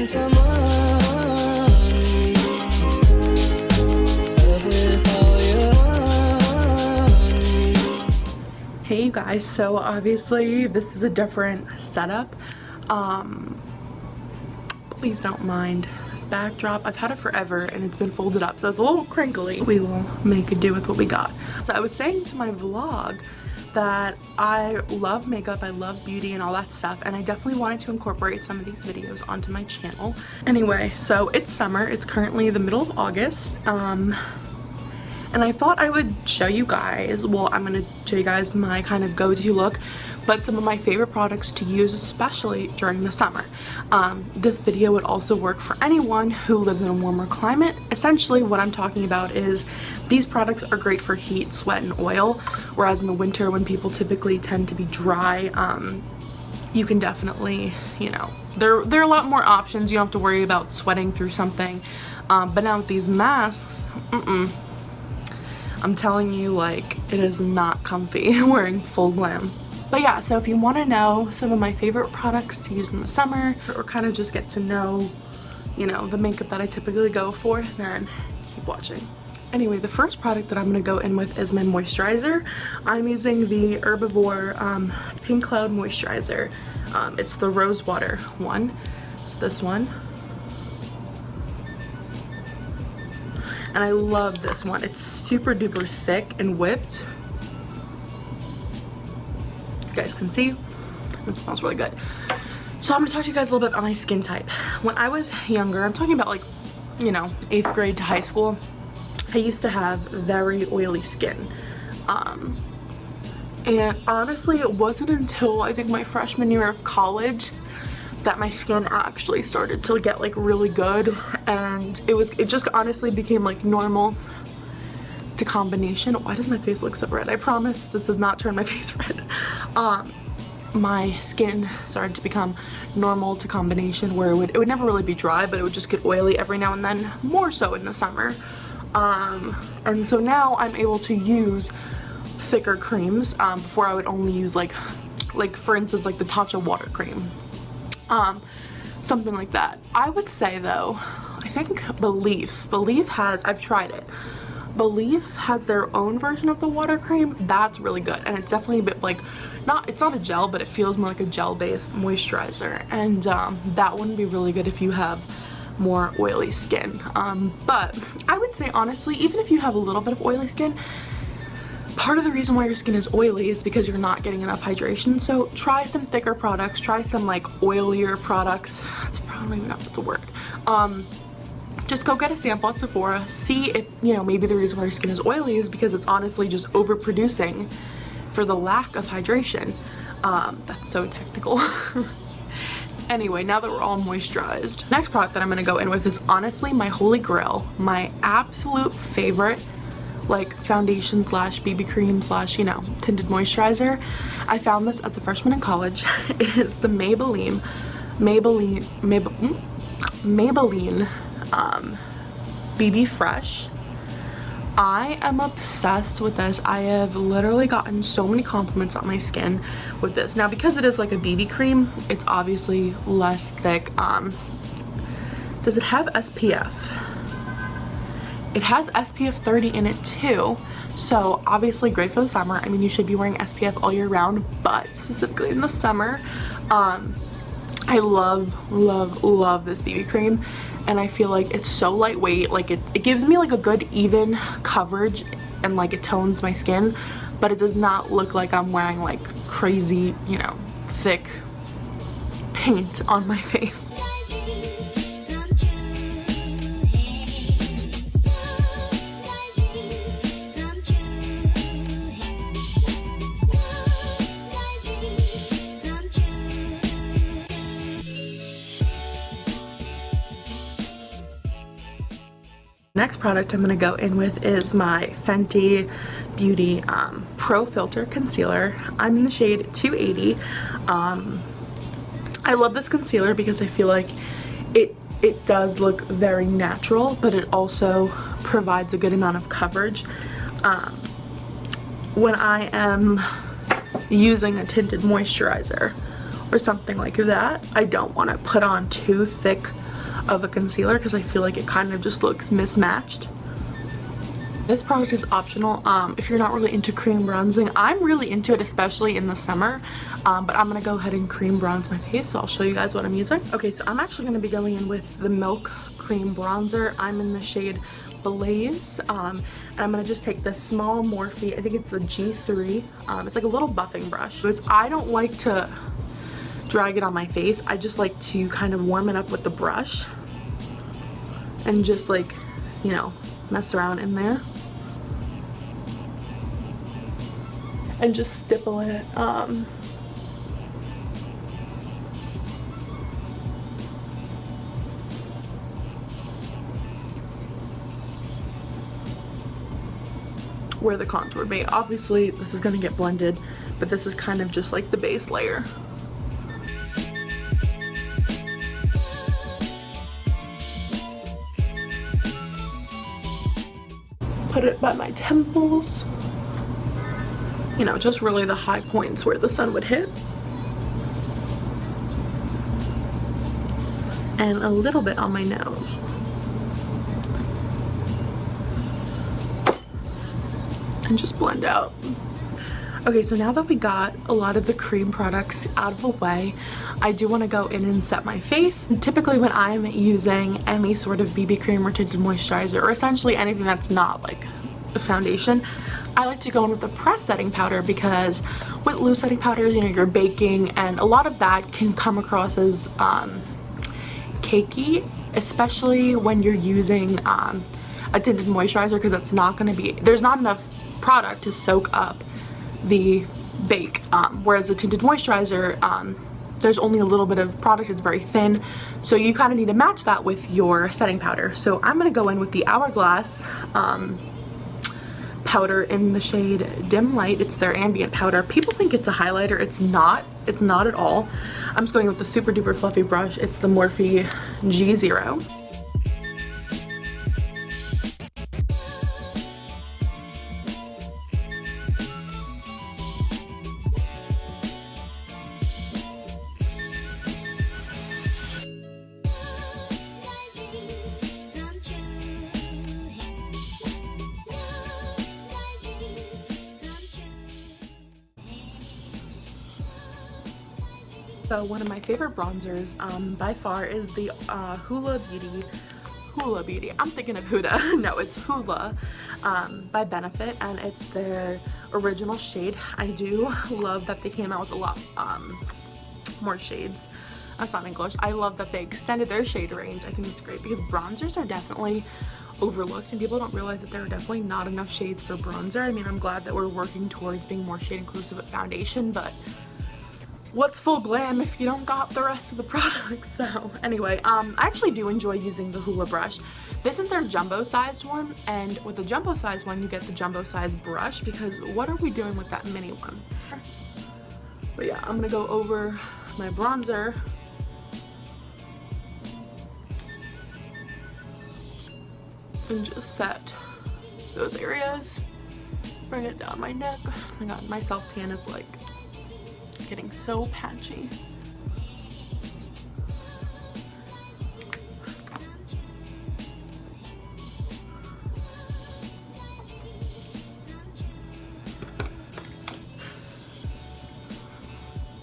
Hey you guys, so obviously this is a different setup. Please don't mind this backdrop. I've had it forever and it's been folded up, so it's a little crinkly. We will make do with what we got. So I was saying to my vlog that I love makeup, I love beauty and all that stuff, and I definitely wanted to incorporate some of these videos onto my channel. Anyway, so it's summer. It's currently the middle of August. And I thought I would show you guys, well, I'm going to show you guys my kind of go-to look, but some of my favorite products to use, especially during the summer. This video would also work for anyone who lives in a warmer climate. Essentially, what I'm talking about is these products are great for heat, sweat, and oil, whereas in the winter, when people typically tend to be dry, you can definitely, you know, there are a lot more options. You don't have to worry about sweating through something. But now with these masks, I'm telling you, like, it is not comfy wearing full glam. But yeah, so if you want to know some of my favorite products to use in the summer, or kind of just get to know, you know, the makeup that I typically go for, then keep watching. Anyway, the first product that I'm going to go in with is my moisturizer. I'm using the Herbivore Pink Cloud Moisturizer. It's the Rose Water one. It's this one. And I love this one. It's super duper thick and whipped. You guys can see. It smells really good. So I'm gonna talk to you guys a little bit about my skin type. When I was younger, I'm talking about like, you know, 8th grade to high school, I used to have very oily skin. And honestly, it wasn't until I think my freshman year of college that my skin actually started to get like really good, and it just honestly became like normal to combination. Why does my face look so red? I promise this does not turn my face red. My skin started to become normal to combination, where it would never really be dry, but it would just get oily every now and then, more so in the summer. And so now I'm able to use thicker creams. Before I would only use like for instance like the Tatcha water cream. Something like that. I would say though, I think Belief has, I've tried it. Belief has their own version of the water cream. That's really good, and it's definitely a bit like, it's not a gel, but it feels more like a gel-based moisturizer, and that wouldn't be really good if you have more oily skin. But I would say honestly, even if you have a little bit of oily skin, part of the reason why your skin is oily is because you're not getting enough hydration. So try some thicker products, try some like oilier products. That's probably not the word. Just go get a sample at Sephora, see if, you know, maybe the reason why your skin is oily is because it's honestly just overproducing for the lack of hydration. That's so technical. Anyway, now that we're all moisturized, next product that I'm gonna go in with is honestly my holy grail, my absolute favorite like foundation slash BB cream slash, you know, tinted moisturizer. I found this as a freshman in college. It is the Maybelline BB Fresh. I am obsessed with this. I have literally gotten so many compliments on my skin with this. Now, because it is like a BB cream, it's obviously less thick. Does it have SPF? It has SPF 30 in it too, so obviously great for the summer. I mean, you should be wearing SPF all year round, but specifically in the summer, I love this BB cream, and I feel like it's so lightweight. Like it gives me like a good even coverage, and like it tones my skin, but it does not look like I'm wearing like crazy, you know, thick paint on my face. Next product I'm going to go in with is my Fenty Beauty Pro Filter Concealer. I'm in the shade 280. I love this concealer because I feel like it does look very natural, but it also provides a good amount of coverage. When I am using a tinted moisturizer or something like that, I don't want to put on too thick of a concealer because I feel like it kind of just looks mismatched. This product is optional if you're not really into cream bronzing. I'm really into it, especially in the summer, but I'm gonna go ahead and cream bronze my face, so I'll show you guys what I'm using. Okay, so I'm actually gonna be going in with the Milk Cream Bronzer. I'm in the shade Blaze, and I'm gonna just take this small Morphe, I think it's the G3. It's like a little buffing brush, because I don't like to drag it on my face. I just like to kind of warm it up with the brush and just like, you know, mess around in there and just stipple it. Where the contour made. Obviously this is gonna get blended, but this is kind of just like the base layer. Put it by my temples, you know, just really the high points where the sun would hit, and a little bit on my nose. And just blend out. Okay, so now that we got a lot of the cream products out of the way, I do want to go in and set my face. And typically when I'm using any sort of BB cream or tinted moisturizer, or essentially anything that's not like a foundation, I like to go in with a pressed setting powder, because with loose setting powders, you know, you're baking and a lot of that can come across as cakey, especially when you're using a tinted moisturizer, because it's not going to be, there's not enough product to soak up the bake, whereas a tinted moisturizer, there's only a little bit of product, it's very thin, so you kind of need to match that with your setting powder. So I'm going to go in with the Hourglass powder in the shade Dim Light. It's their ambient powder. People think it's a highlighter. It's not at all. I'm just going with the super duper fluffy brush. It's the Morphe G0. So one of my favorite bronzers by far is the Hula Beauty. I'm thinking of Huda. No, it's Hula by Benefit, and it's their original shade. I do love that they came out with a lot more shades. That's not English. I love that they extended their shade range. I think it's great, because bronzers are definitely overlooked and people don't realize that there are definitely not enough shades for bronzer. I mean, I'm glad that we're working towards being more shade inclusive at foundation, but what's full glam if you don't got the rest of the products? So anyway, I actually do enjoy using the Hula brush. This is their jumbo sized one, and with the jumbo sized one you get the jumbo sized brush, because what are we doing with that mini one? But yeah, I'm gonna go over my bronzer and just set those areas, bring it down my neck. Oh my god, my self tan is like getting so patchy.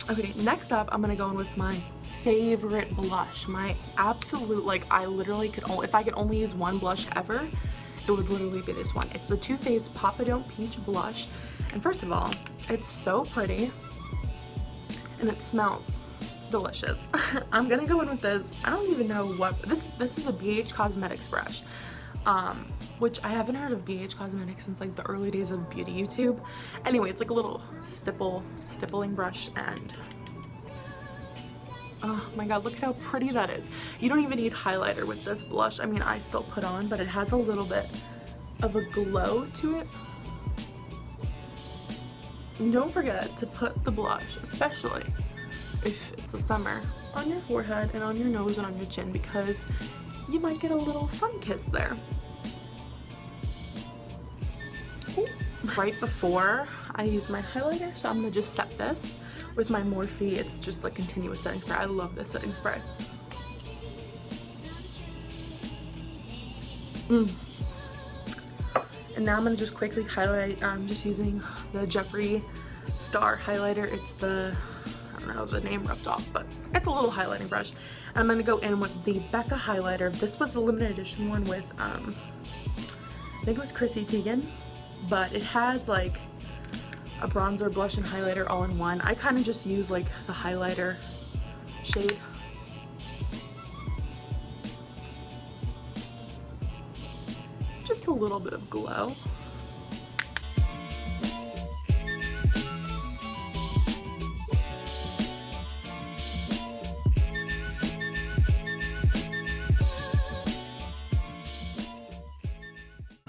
Okay, next up I'm gonna go in with my favorite blush, my absolute, like, I literally could only, if I could only use one blush ever, it would literally be this one. It's the Too Faced Papa Don't Peach blush, and first of all, it's so pretty and it smells delicious. I'm gonna go in with this. I don't even know what this is a BH Cosmetics brush, which I haven't heard of BH Cosmetics since like the early days of beauty YouTube. Anyway, it's like a little stippling brush, and oh my god, look at how pretty that is. You don't even need highlighter with this blush. I mean, I still put on, but it has a little bit of a glow to it. And don't forget to put the blush, especially if it's the summer, on your forehead and on your nose and on your chin, because you might get a little sun kiss there. Ooh. Right before I use my highlighter, so I'm gonna just set this with my Morphe. It's just like continuous setting spray. I love this setting spray. And now I'm going to just quickly highlight. I'm just using the Jeffree Star highlighter. It's the, I don't know, the name rubbed off, but it's a little highlighting brush. And I'm going to go in with the Becca highlighter. This was the limited edition one with, I think it was Chrissy Teigen, but it has like a bronzer, blush, and highlighter all in one. I kind of just use like the highlighter shade. Just a little bit of glow.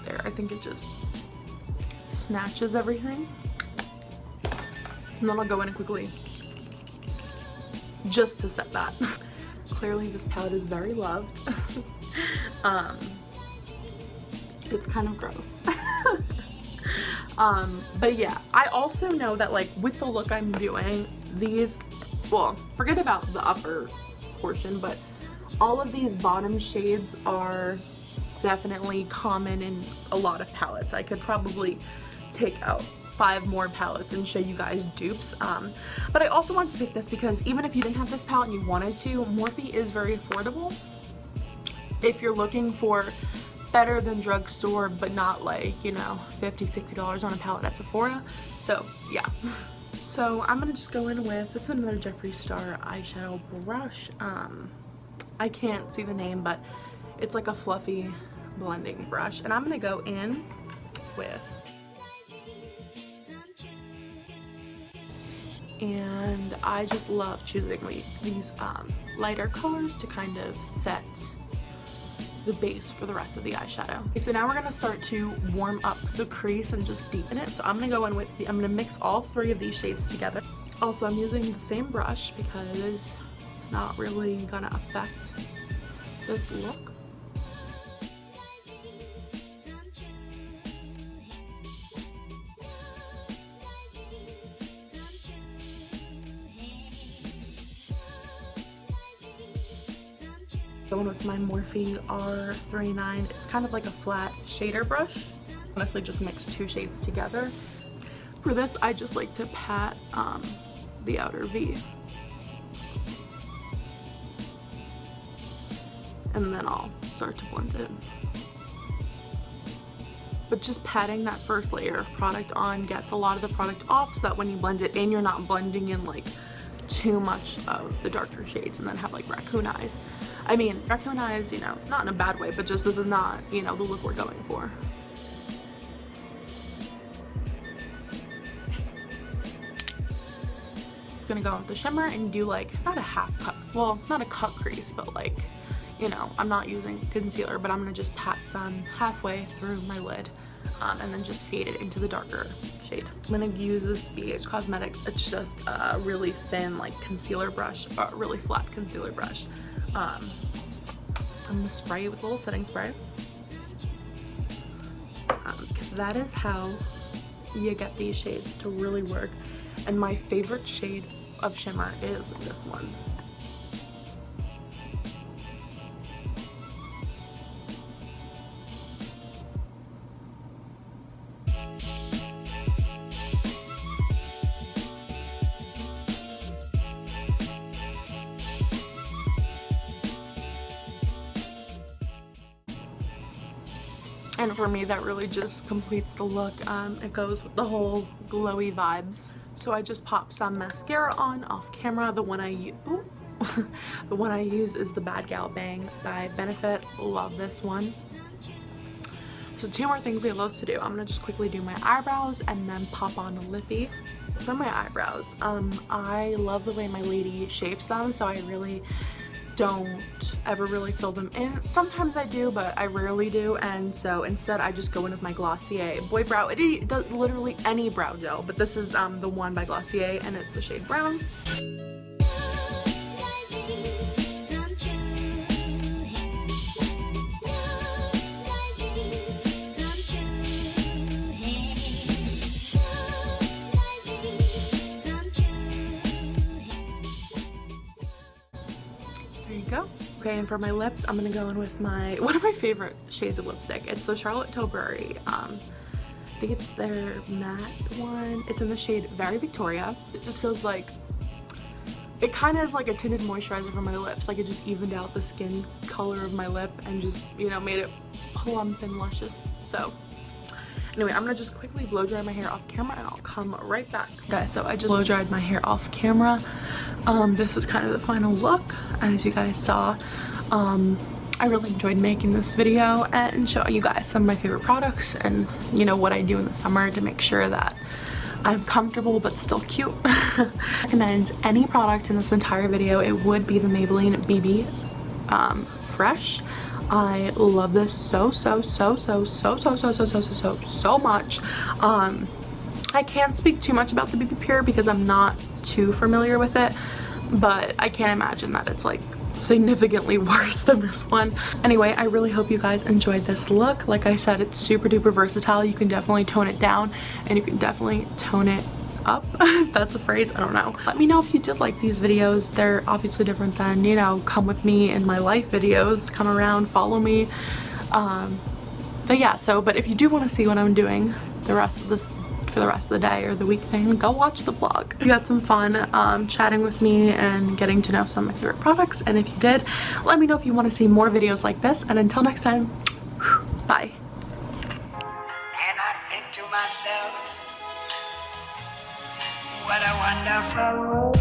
There, I think it just snatches everything. And then I'll go in quickly just to set that. Clearly this palette is very loved. It's kind of gross. But yeah, I also know that like with the look I'm doing, these, well, forget about the upper portion, but all of these bottom shades are definitely common in a lot of palettes. I could probably take out 5 more palettes and show you guys dupes, but I also wanted to pick this because even if you didn't have this palette and you wanted to, Morphe is very affordable if you're looking for better than drugstore but not like, you know, $50-$60 on a palette at Sephora. So yeah, so I'm gonna just go in with, this is another Jeffree Star eyeshadow brush. I can't see the name, but it's like a fluffy blending brush, and I'm gonna go in with, and I just love choosing these lighter colors to kind of set the base for the rest of the eyeshadow. Okay, so now we're gonna start to warm up the crease and just deepen it. So I'm gonna go in with I'm gonna mix all 3 of these shades together. Also, I'm using the same brush because it's not really gonna affect this look. Going with my Morphe R39. It's kind of like a flat shader brush. Honestly, just mix 2 shades together. For this, I just like to pat the outer V. And then I'll start to blend it. But just patting that first layer of product on gets a lot of the product off, so that when you blend it in, you're not blending in like too much of the darker shades and then have like raccoon eyes. I mean, raccoon eyes, you know, not in a bad way, but just this is not, you know, the look we're going for. Gonna go with the shimmer and do like, not a half cut, well, not a cut crease, but like, you know, I'm not using concealer, but I'm gonna just pat some halfway through my lid, and then just fade it into the darker shade. I'm gonna use this BH Cosmetics. It's just a really thin, like, concealer brush, a really flat concealer brush. I'm gonna spray it with a little setting spray, because that is how you get these shades to really work. And my favorite shade of shimmer is this one. And for me, that really just completes the look. It goes with the whole glowy vibes. So I just popped some mascara on off camera. The one I use is the Bad Gal Bang by Benefit. Love this one. So 2 more things we have left to do. I'm gonna just quickly do my eyebrows and then pop on a lippy. For my eyebrows, I love the way my lady shapes them, so I really don't ever really fill them in. Sometimes I do, but I rarely do, and so instead I just go in with my Glossier Boy Brow. It does literally any brow gel, but this is the one by Glossier, and it's the shade Brown. There you go. Okay, and for my lips, I'm gonna go in with one of my favorite shades of lipstick. It's the Charlotte Tilbury. I think it's their matte one. It's in the shade Very Victoria. It just feels like, it kind of is like a tinted moisturizer for my lips. Like it just evened out the skin color of my lip and just, you know, made it plump and luscious. So anyway, I'm gonna just quickly blow dry my hair off camera and I'll come right back. Guys, so I just blow dried my hair off camera. This is kind of the final look. As you guys saw, I really enjoyed making this video and showing you guys some of my favorite products and, you know, what I do in the summer to make sure that I'm comfortable but still cute. I recommend any product in this entire video. It would be the Maybelline BB Fresh. I love this so much. I can't speak too much about the BB Pure because I'm not too familiar with it, but I can't imagine that it's like significantly worse than this one. Anyway, I really hope you guys enjoyed this look. Like I said, it's super duper versatile. You can definitely tone it down and you can definitely tone it up. That's a phrase, I don't know. Let me know if you did like these videos. They're obviously different than, you know, come with me in my life videos, come around, follow me. But yeah, but if you do want to see what I'm doing the rest of this, for the rest of the day or the week thing, go watch the vlog. You had some fun chatting with me and getting to know some of my favorite products, and if you did, let me know if you want to see more videos like this, and until next time, bye. And I think to myself, what a wonderful world.